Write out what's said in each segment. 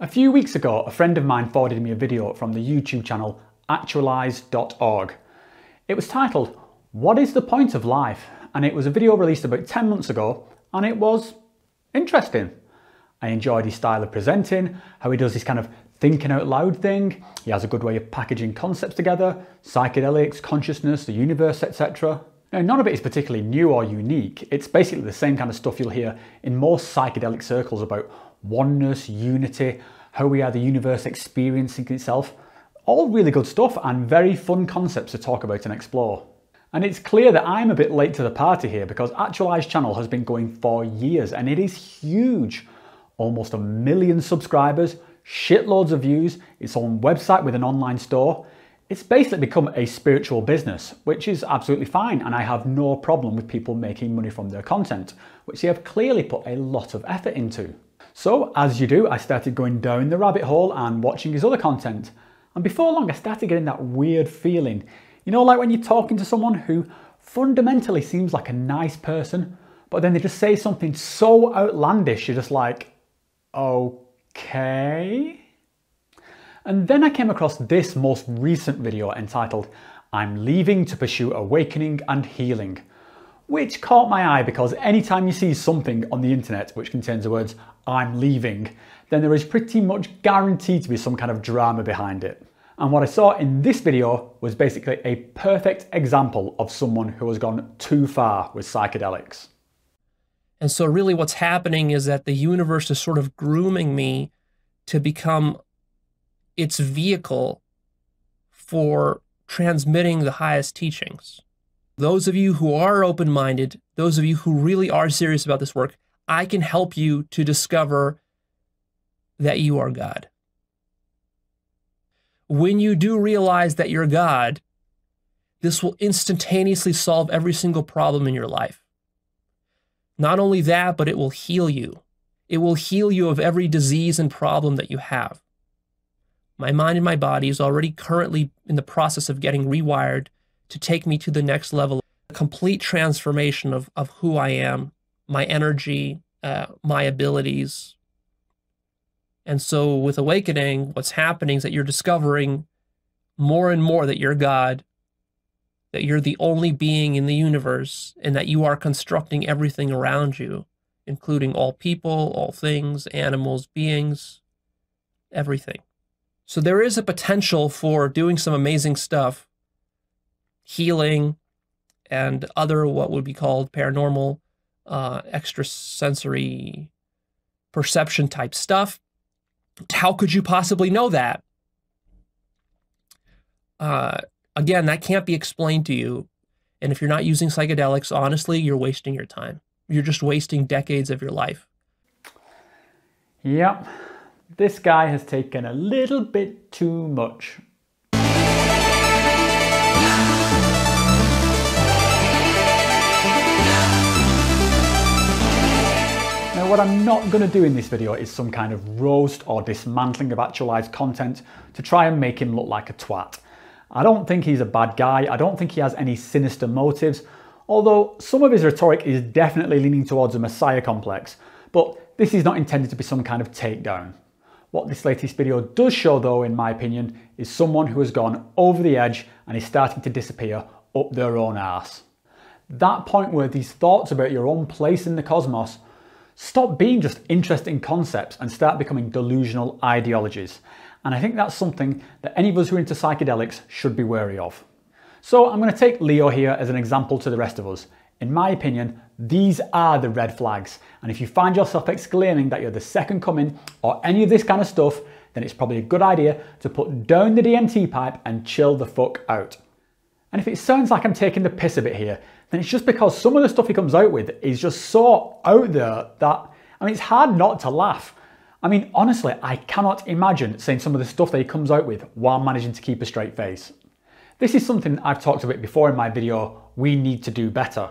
A few weeks ago, a friend of mine forwarded me a video from the YouTube channel Actualized.org. It was titled, "What is the point of life?" And it was a video released about 10 months ago, and it was interesting. I enjoyed his style of presenting, how he does this kind of thinking out loud thing. He has a good way of packaging concepts together, psychedelics, consciousness, the universe, etc. Now, none of it is particularly new or unique. It's basically the same kind of stuff you'll hear in most psychedelic circles about oneness, unity, how we are the universe experiencing itself. All really good stuff and very fun concepts to talk about and explore. And it's clear that I'm a bit late to the party here because Actualized channel has been going for years and it is huge. Almost 1 million subscribers, shitloads of views, its own website with an online store. It's basically become a spiritual business, which is absolutely fine, and I have no problem with people making money from their content, which they have clearly put a lot of effort into. So, as you do, I started going down the rabbit hole and watching his other content. And before long, I started getting that weird feeling. You know, like when you're talking to someone who fundamentally seems like a nice person, but then they just say something so outlandish, you're just like, okay. And then I came across this most recent video entitled, "I'm leaving to pursue awakening and healing," which caught my eye because anytime you see something on the internet which contains the words "I'm leaving," then there is pretty much guaranteed to be some kind of drama behind it. And what I saw in this video was basically a perfect example of someone who has gone too far with psychedelics. And so really what's happening is that the universe is sort of grooming me to become its vehicle for transmitting the highest teachings. Those of you who are open-minded, those of you who really are serious about this work, I can help you to discover that you are God. When you do realize that you're God, this will instantaneously solve every single problem in your life. Not only that, but it will heal you. It will heal you of every disease and problem that you have. My mind and my body is already currently in the process of getting rewired to take me to the next level, a complete transformation of who I am, my energy, my abilities. And so with awakening, what's happening is that you're discovering more and more that you're God, that you're the only being in the universe, and that you are constructing everything around you, including all people, all things, animals, beings, everything. So there is a potential for doing some amazing stuff, healing, and other what would be called paranormal, extrasensory perception type stuff. How could you possibly know that? Again, that can't be explained to you. And if you're not using psychedelics, honestly, you're wasting your time. You're just wasting decades of your life. Yep, this guy has taken a little bit too much. Now, what I'm not going to do in this video is some kind of roast or dismantling of Actualized content to try and make him look like a twat. I don't think he's a bad guy. I don't think he has any sinister motives, although some of his rhetoric is definitely leaning towards a messiah complex. But this is not intended to be some kind of takedown. What this latest video does show, though, in my opinion, is someone who has gone over the edge and is starting to disappear up their own arse. That point where these thoughts about your own place in the cosmos stop being just interesting concepts and start becoming delusional ideologies. And I think that's something that any of us who are into psychedelics should be wary of. So I'm going to take Leo here as an example to the rest of us. In my opinion, these are the red flags. And if you find yourself exclaiming that you're the second coming or any of this kind of stuff, then it's probably a good idea to put down the DMT pipe and chill the fuck out. And if it sounds like I'm taking the piss a bit here, then it's just because some of the stuff he comes out with is just so out there that, I mean, it's hard not to laugh. I mean, honestly, I cannot imagine saying some of the stuff that he comes out with while managing to keep a straight face. This is something I've talked about before in my video, We Need to Do Better.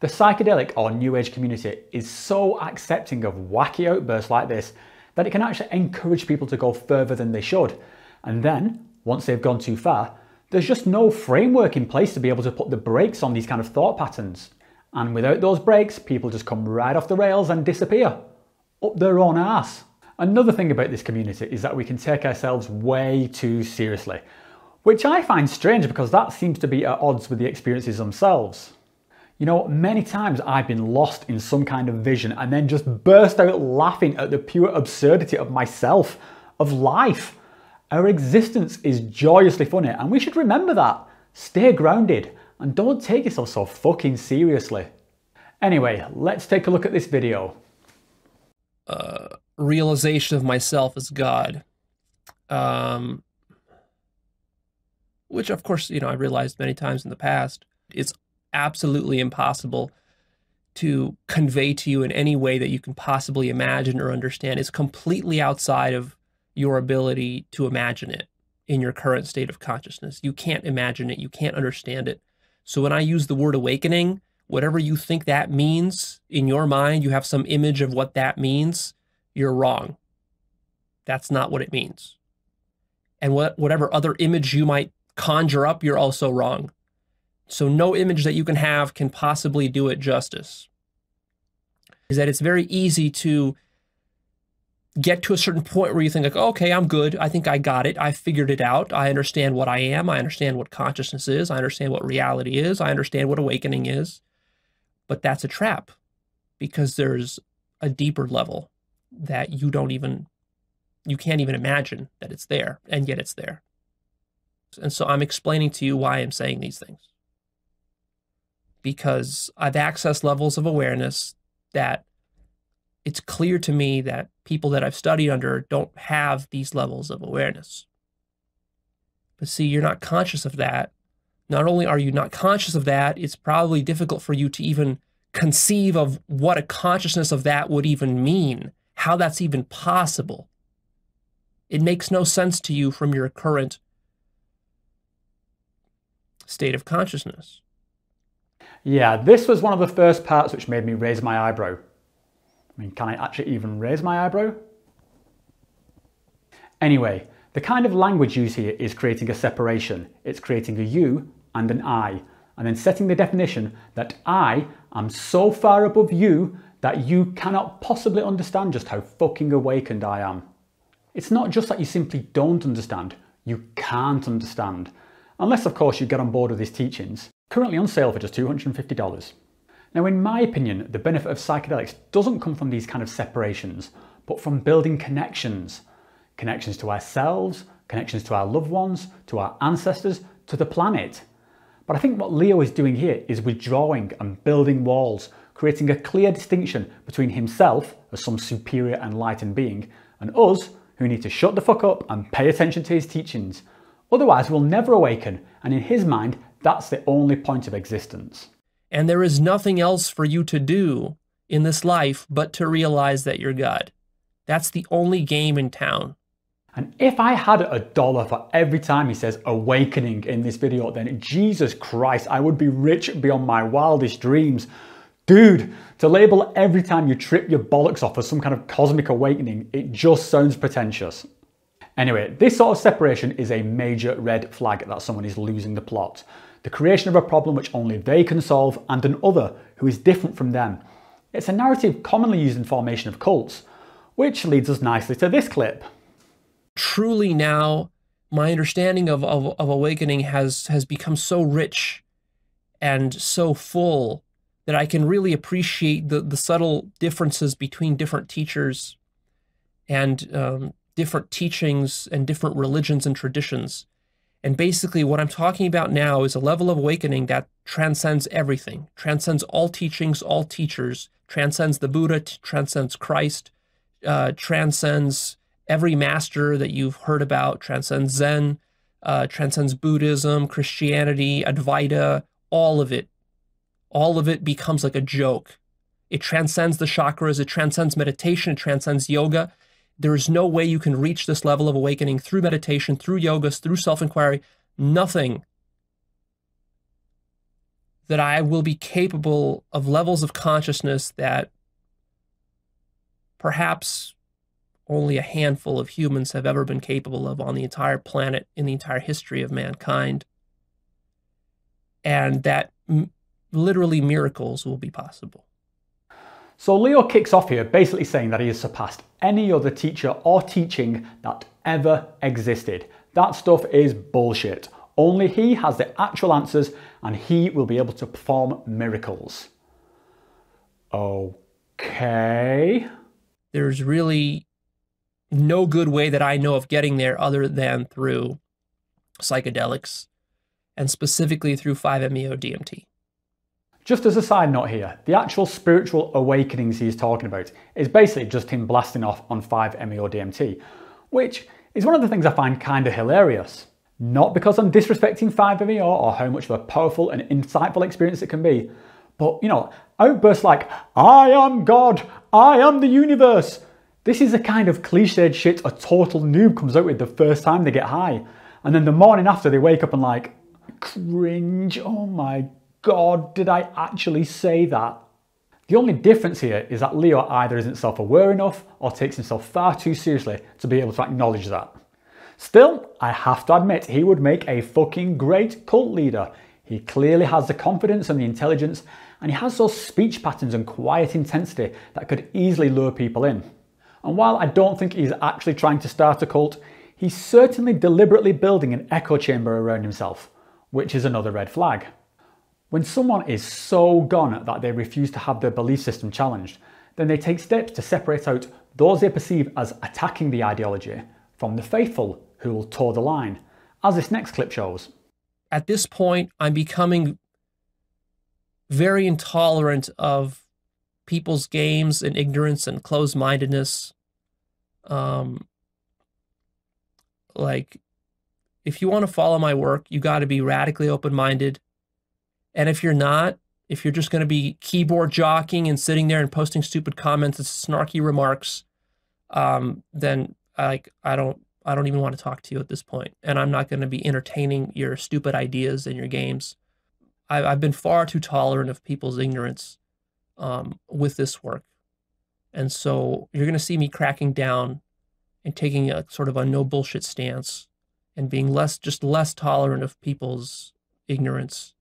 The psychedelic or new age community is so accepting of wacky outbursts like this that it can actually encourage people to go further than they should. And then, once they've gone too far, there's just no framework in place to be able to put the brakes on these kind of thought patterns. And without those brakes, people just come right off the rails and disappear. Up their own arse. Another thing about this community is that we can take ourselves way too seriously, which I find strange because that seems to be at odds with the experiences themselves. You know, many times I've been lost in some kind of vision and then just burst out laughing at the pure absurdity of myself, of life. Our existence is joyously funny and we should remember that. Stay grounded and don't take yourself so fucking seriously. Anyway, let's take a look at this video. Realization of myself as God. Which of course, you know, I realized many times in the past, it's absolutely impossible to convey to you in any way that you can possibly imagine or understand. It's completely outside of your ability to imagine it in your current state of consciousness. You can't imagine it. You can't understand it. So when I use the word awakening, whatever you think that means in your mind, you have some image of what that means, you're wrong. That's not what it means. And whatever other image you might conjure up, you're also wrong. So no image that you can have can possibly do it justice. Is that it's very easy to get to a certain point where you think like, okay, I'm good. I think I got it. I figured it out. I understand what I am. I understand what consciousness is. I understand what reality is. I understand what awakening is. But that's a trap because there's a deeper level that you can't even imagine that it's there, and yet it's there. And so I'm explaining to you why I'm saying these things. Because I've accessed levels of awareness that it's clear to me that people that I've studied under don't have these levels of awareness. But see, you're not conscious of that. Not only are you not conscious of that, it's probably difficult for you to even conceive of what a consciousness of that would even mean, how that's even possible. It makes no sense to you from your current state of consciousness. Yeah, this was one of the first parts which made me raise my eyebrow. I mean, can I actually even raise my eyebrow? Anyway, the kind of language used here is creating a separation. It's creating a you and an I, and then setting the definition that I am so far above you that you cannot possibly understand just how fucking awakened I am. It's not just that you simply don't understand, you can't understand. Unless, of course, you get on board with his teachings. Currently on sale for just $250. Now, in my opinion, the benefit of psychedelics doesn't come from these kind of separations, but from building connections. Connections to ourselves, connections to our loved ones, to our ancestors, to the planet. But I think what Leo is doing here is withdrawing and building walls, creating a clear distinction between himself as some superior enlightened being and us who need to shut the fuck up and pay attention to his teachings. Otherwise, we'll never awaken, and in his mind, that's the only point of existence. And there is nothing else for you to do in this life but to realize that you're God. That's the only game in town. And if I had $1 for every time he says awakening in this video, then Jesus Christ, I would be rich beyond my wildest dreams. Dude, to label every time you trip your bollocks off as some kind of cosmic awakening, it just sounds pretentious. Anyway, this sort of separation is a major red flag that someone is losing the plot. The creation of a problem which only they can solve and an other who is different from them. It's a narrative commonly used in formation of cults, which leads us nicely to this clip. Truly now, my understanding of awakening has become so rich and so full that I can really appreciate the subtle differences between different teachers and different teachings and different religions and traditions. And basically what I'm talking about now is a level of awakening that transcends everything, transcends all teachings, all teachers, transcends the Buddha, transcends Christ, transcends every master that you've heard about, transcends Zen, transcends Buddhism, Christianity, Advaita, all of it. All of it becomes like a joke. It transcends the chakras, it transcends meditation, it transcends yoga. There is no way you can reach this level of awakening through meditation, through yogas, through self-inquiry. Nothing that I will be capable of levels of consciousness that perhaps only a handful of humans have ever been capable of on the entire planet in the entire history of mankind. And that literally miracles will be possible. So Leo kicks off here basically saying that he has surpassed any other teacher or teaching that ever existed. That stuff is bullshit. Only he has the actual answers and he will be able to perform miracles. Okay. There's really no good way that I know of getting there other than through psychedelics, and specifically through 5-MeO-DMT. Just as a side note here, the actual spiritual awakenings he's talking about is basically just him blasting off on 5-MeO-DMT, which is one of the things I find kind of hilarious. Not because I'm disrespecting 5-MeO or how much of a powerful and insightful experience it can be, but outbursts like, I am God, I am the universe. This is the kind of cliched shit a total noob comes out with the first time they get high. And then the morning after they wake up and like, cringe, oh my God, did I actually say that? The only difference here is that Leo either isn't self-aware enough or takes himself far too seriously to be able to acknowledge that. Still, I have to admit he would make a fucking great cult leader. He clearly has the confidence and the intelligence, and he has those speech patterns and quiet intensity that could easily lure people in. And while I don't think he's actually trying to start a cult, he's certainly deliberately building an echo chamber around himself, which is another red flag. When someone is so gone that they refuse to have their belief system challenged, then they take steps to separate out those they perceive as attacking the ideology from the faithful who will toe the line, as this next clip shows. At this point, I'm becoming very intolerant of people's games and ignorance and closed-mindedness. Like, if you want to follow my work, you got to be radically open-minded. And if you're not, if you're just going to be keyboard jockeying and sitting there and posting stupid comments and snarky remarks, then I don't even want to talk to you at this point. And I'm not going to be entertaining your stupid ideas and your games. I've been far too tolerant of people's ignorance with this work. And so you're going to see me cracking down and taking a sort of a no bullshit stance and being less tolerant of people's ignorance,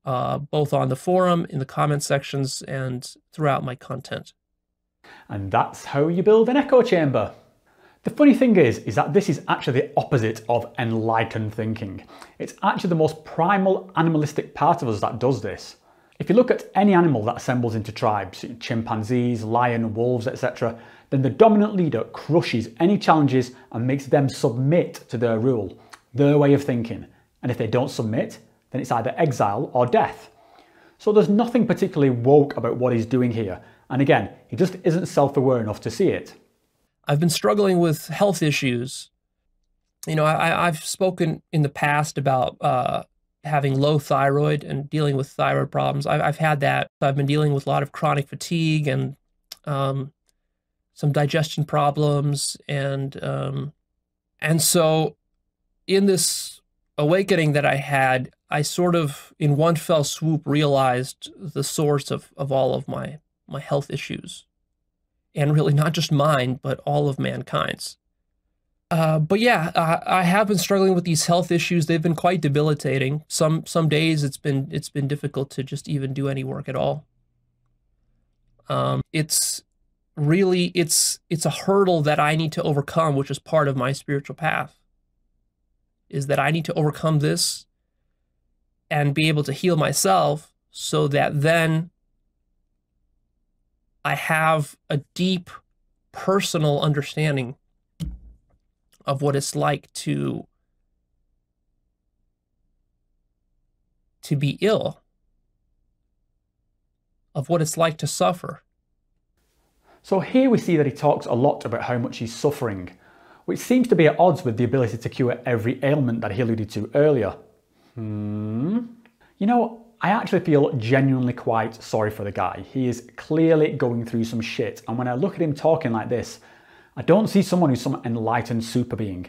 both on the forum, in the comment sections, and throughout my content. And that's how you build an echo chamber. The funny thing is that this is actually the opposite of enlightened thinking. It's actually the most primal animalistic part of us that does this. If you look at any animal that assembles into tribes, chimpanzees, lion, wolves, etc., then the dominant leader crushes any challenges and makes them submit to their rule, their way of thinking. And if they don't submit, then it's either exile or death. So there's nothing particularly woke about what he's doing here. And again, he just isn't self-aware enough to see it. I've been struggling with health issues. I've spoken in the past about having low thyroid and dealing with thyroid problems. I've had that. I've been dealing with a lot of chronic fatigue and some digestion problems. And so in this awakening that I had, I sort of, in one fell swoop, realized the source of all of my health issues. And really not just mine, but all of mankind's. But yeah, I have been struggling with these health issues. They've been quite debilitating. Some days it's been difficult to just even do any work at all. It's a hurdle that I need to overcome, which is part of my spiritual path, is that I need to overcome this and be able to heal myself so that then I have a deep personal understanding of what it's like to be ill, of what it's like to suffer. So here we see that he talks a lot about how much he's suffering, which seems to be at odds with the ability to cure every ailment that he alluded to earlier. I actually feel genuinely quite sorry for the guy. He is clearly going through some shit, and when I look at him talking like this, I don't see someone who's some enlightened super being.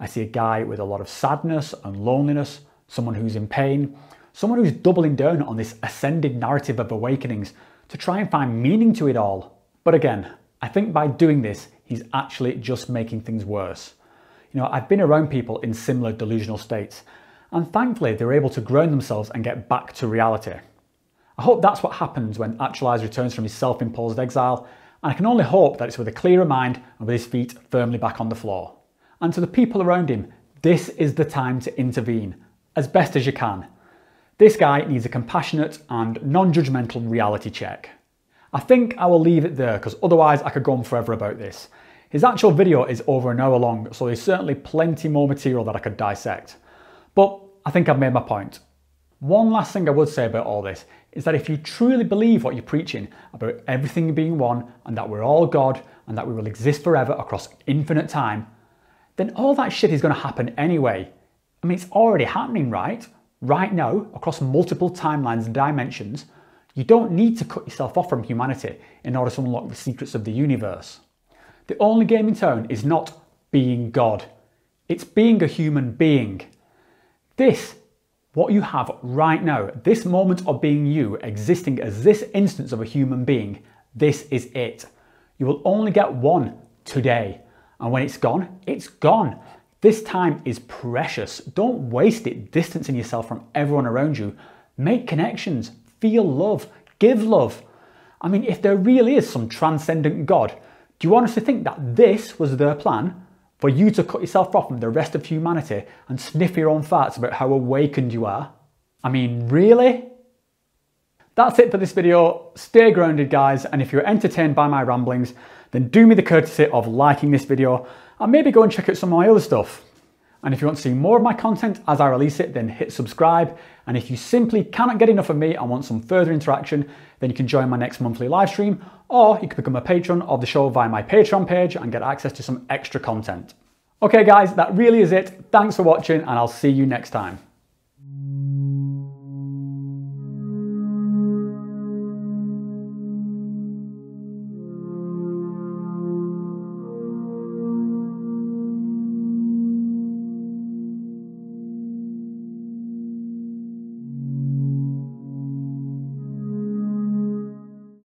I see a guy with a lot of sadness and loneliness, someone who's in pain, someone who's doubling down on this ascending narrative of awakenings to try and find meaning to it all. But again, I think by doing this, he's actually just making things worse. I've been around people in similar delusional states, and thankfully they're able to ground themselves and get back to reality. I hope that's what happens when Actualized returns from his self-imposed exile, and I can only hope that it's with a clearer mind and with his feet firmly back on the floor. And to the people around him, this is the time to intervene, as best as you can. This guy needs a compassionate and non-judgmental reality check. I think I will leave it there, because otherwise I could go on forever about this. His actual video is over an hour long, so there's certainly plenty more material that I could dissect. But I think I've made my point. One last thing I would say about all this is that if you truly believe what you're preaching about everything being one and that we're all God and that we will exist forever across infinite time, then all that shit is going to happen anyway. I mean, it's already happening, right? Right now, across multiple timelines and dimensions. You don't need to cut yourself off from humanity in order to unlock the secrets of the universe. The only game in town is not being God. It's being a human being. This, what you have right now, this moment of being you, existing as this instance of a human being, this is it. You will only get one today. And when it's gone, it's gone. This time is precious. Don't waste it distancing yourself from everyone around you. Make connections, feel love, give love. I mean, if there really is some transcendent God, do you honestly think that this was their plan? For you to cut yourself off from the rest of humanity and sniff your own farts about how awakened you are? I mean, really? That's it for this video. Stay grounded, guys, and if you're entertained by my ramblings, then do me the courtesy of liking this video and maybe go and check out some of my other stuff. And if you want to see more of my content as I release it, then hit subscribe. And if you simply cannot get enough of me and want some further interaction, then you can join my next monthly live stream, or you can become a patron of the show via my Patreon page and get access to some extra content. Okay guys, that really is it. Thanks for watching and I'll see you next time.